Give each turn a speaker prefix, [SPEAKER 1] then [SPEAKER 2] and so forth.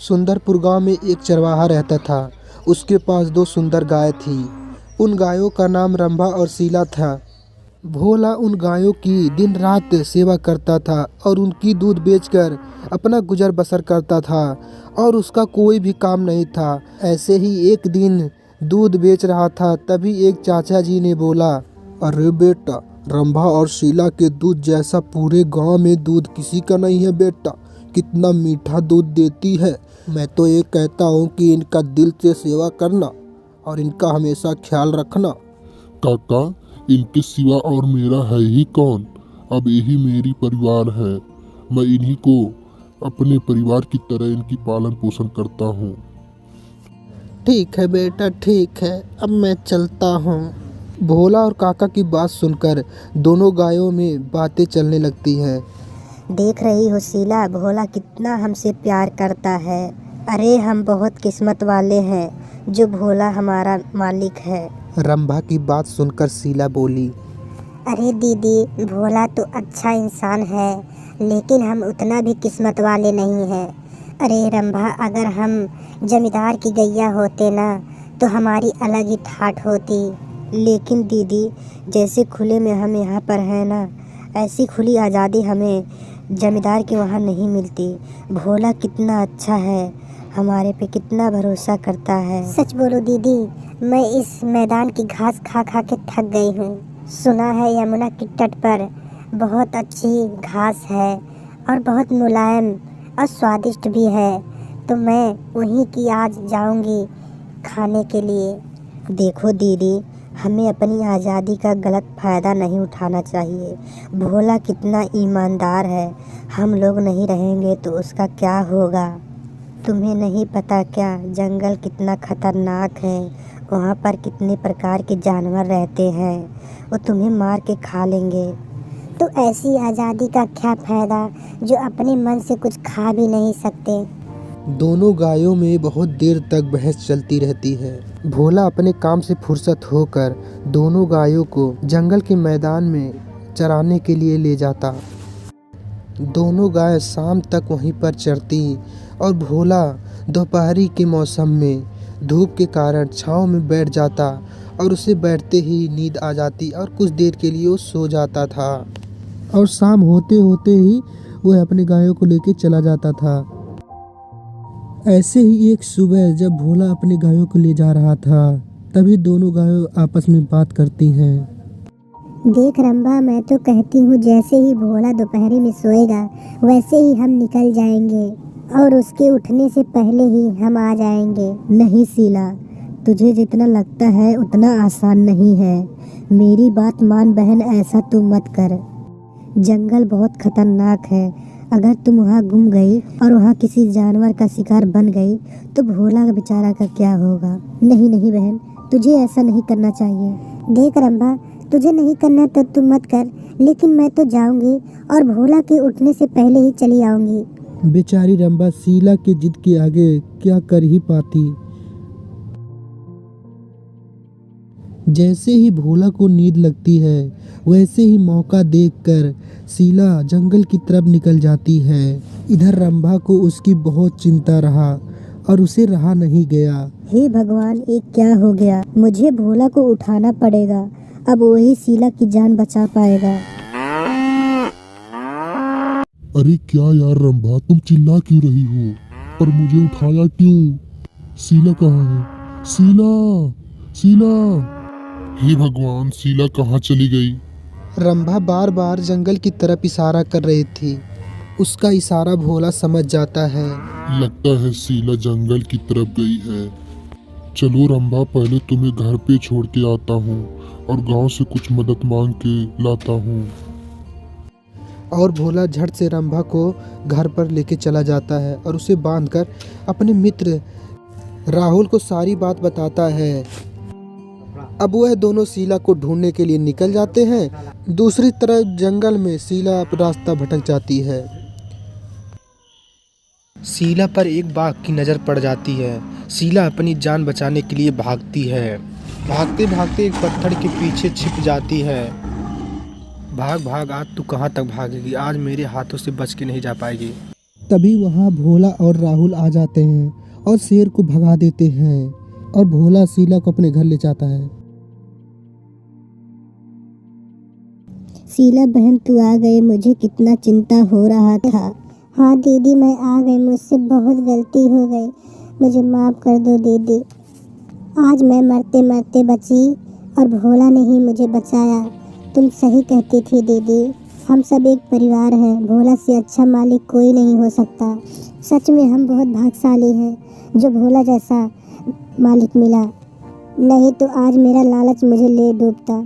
[SPEAKER 1] सुंदरपुर गांव में एक चरवाहा रहता था। उसके पास दो सुंदर गाय थी। उन गायों का नाम रंभा और शीला था। भोला उन गायों की दिन रात सेवा करता था और उनकी दूध बेचकर अपना गुजर बसर करता था और उसका कोई भी काम नहीं था। ऐसे ही एक दिन दूध बेच रहा था, तभी एक चाचा जी ने बोला, अरे बेटा, रंभा और शीला के दूध जैसा पूरे गांव में दूध किसी का नहीं है बेटा। कितना मीठा दूध देती है। मैं तो ये कहता हूँ कि इनका दिल से सेवा करना और इनका हमेशा ख्याल रखना।
[SPEAKER 2] काका, इनके सिवा और मेरा है ही कौन। अब यही मेरी परिवार है। मैं इन्हीं को अपने परिवार की तरह इनकी पालन पोषण करता हूँ।
[SPEAKER 1] ठीक है बेटा, ठीक है, अब मैं चलता हूँ। भोला और काका की बात सुनकर दोनों गायों में बातें चलने लगती हैं।
[SPEAKER 3] देख रही हो शीला, भोला कितना हमसे प्यार करता है। अरे हम बहुत किस्मत वाले हैं जो भोला हमारा मालिक है।
[SPEAKER 1] रंभा की बात सुनकर शीला बोली,
[SPEAKER 3] अरे दीदी, भोला तो अच्छा इंसान है, लेकिन हम उतना भी किस्मत वाले नहीं हैं। अरे रंभा, अगर हम जमींदार की गैया होते ना तो हमारी अलग ही ठाठ होती। लेकिन दीदी, जैसे खुले में हम यहाँ पर हैं ना, ऐसी खुली आज़ादी हमें जमींदार के वहाँ नहीं मिलती। भोला कितना अच्छा है, हमारे पे कितना भरोसा करता है। सच बोलो दीदी, मैं इस मैदान की घास खा खा के थक गई हूँ। सुना है यमुना के तट पर बहुत अच्छी घास है और बहुत मुलायम और स्वादिष्ट भी है, तो मैं वहीं की आज जाऊंगी खाने के लिए। देखो दीदी, हमें अपनी आज़ादी का गलत फ़ायदा नहीं उठाना चाहिए। भोला कितना ईमानदार है, हम लोग नहीं रहेंगे तो उसका क्या होगा। तुम्हें नहीं पता क्या, जंगल कितना खतरनाक है, वहाँ पर कितने प्रकार के जानवर रहते हैं, वो तुम्हें मार के खा लेंगे। तो ऐसी आज़ादी का क्या फ़ायदा जो अपने मन से कुछ खा भी नहीं सकते।
[SPEAKER 1] दोनों गायों में बहुत देर तक बहस चलती रहती है। भोला अपने काम से फुर्सत होकर दोनों गायों को जंगल के मैदान में चराने के लिए ले जाता। दोनों गाय शाम तक वहीं पर चरती और भोला दोपहरी के मौसम में धूप के कारण छांव में बैठ जाता और उसे बैठते ही नींद आ जाती और कुछ देर के लिए वो सो जाता था और शाम होते होते ही वह अपनी गायों को लेकर चला जाता था। ऐसे ही एक सुबह जब भोला अपनी गायों को ले जा रहा था, तभी दोनों गायों आपस में बात करती हैं।
[SPEAKER 3] देख रंभा, मैं तो कहती हूँ जैसे ही भोला दोपहरी में सोएगा वैसे ही हम निकल जाएंगे और उसके उठने से पहले ही हम आ जाएंगे। नहीं शीला, तुझे जितना लगता है उतना आसान नहीं है। मेरी बात मान बहन, ऐसा तू मत कर। जंगल बहुत खतरनाक है, अगर तुम वहाँ गुम गई और वहाँ किसी जानवर का शिकार बन गई तो भोला का बेचारा का क्या होगा। नहीं नहीं बहन, तुझे ऐसा नहीं करना चाहिए। देख रंभा, तुझे नहीं करना तो तू मत कर, लेकिन मैं तो जाऊंगी और भोला के उठने से पहले ही चली आऊंगी।
[SPEAKER 1] बेचारी रंभा शीला के जिद के आगे क्या कर ही पाती। जैसे ही भोला को नींद लगती है, वैसे ही मौका देखकर शीला जंगल की तरफ निकल जाती है। इधर रंभा को उसकी बहुत चिंता रहा और उसे रहा नहीं गया।
[SPEAKER 3] हे भगवान, ये क्या हो गया। मुझे भोला को उठाना पड़ेगा, अब वही शीला की जान बचा पाएगा।
[SPEAKER 2] अरे क्या यार रंभा, तुम चिल्ला क्यों रही हो और मुझे उठाया क्यों। शीला कहाँ है। शीला, शीला। हे भगवान, शीला कहाँ चली गई।
[SPEAKER 1] रंभा बार बार जंगल की तरफ इशारा कर रही थी। उसका इशारा भोला समझ जाता है।
[SPEAKER 2] लगता है शीला जंगल की तरफ गई है। चलो रंभा, पहले तुम्हें घर पे छोड़ के आता हूँ और गांव से कुछ मदद मांग के लाता हूँ।
[SPEAKER 1] और भोला झट से रंभा को घर पर लेके चला जाता है और उसे बांधकर अपने मित्र राहुल को सारी बात बताता है। अब वह दोनों शीला को ढूंढने के लिए निकल जाते हैं। दूसरी तरफ जंगल में शीला रास्ता भटक जाती है। शीला पर एक बाघ की नज़र पड़ जाती है। शीला अपनी जान बचाने के लिए भागती है। भागते भागते एक पत्थर के पीछे छिप जाती है। भाग भाग, आज तू कहाँ तक भागेगी, आज मेरे हाथों से बच के नहीं जा पाएगी। तभी वहाँ भोला और राहुल आ जाते हैं और शेर को भगा देते हैं और भोला शीला को अपने घर ले जाता है।
[SPEAKER 3] शीला बहन तू आ गई, मुझे कितना चिंता हो रहा था। हाँ दीदी मैं आ गई, मुझसे बहुत गलती हो गई, मुझे माफ़ कर दो दीदी। आज मैं मरते मरते बची और भोला ने ही मुझे बचाया। तुम सही कहती थी दीदी, हम सब एक परिवार हैं, भोला से अच्छा मालिक कोई नहीं हो सकता। सच में हम बहुत भाग्यशाली हैं जो भोला जैसा मालिक मिला, नहीं तो आज मेरा लालच मुझे ले डूबता।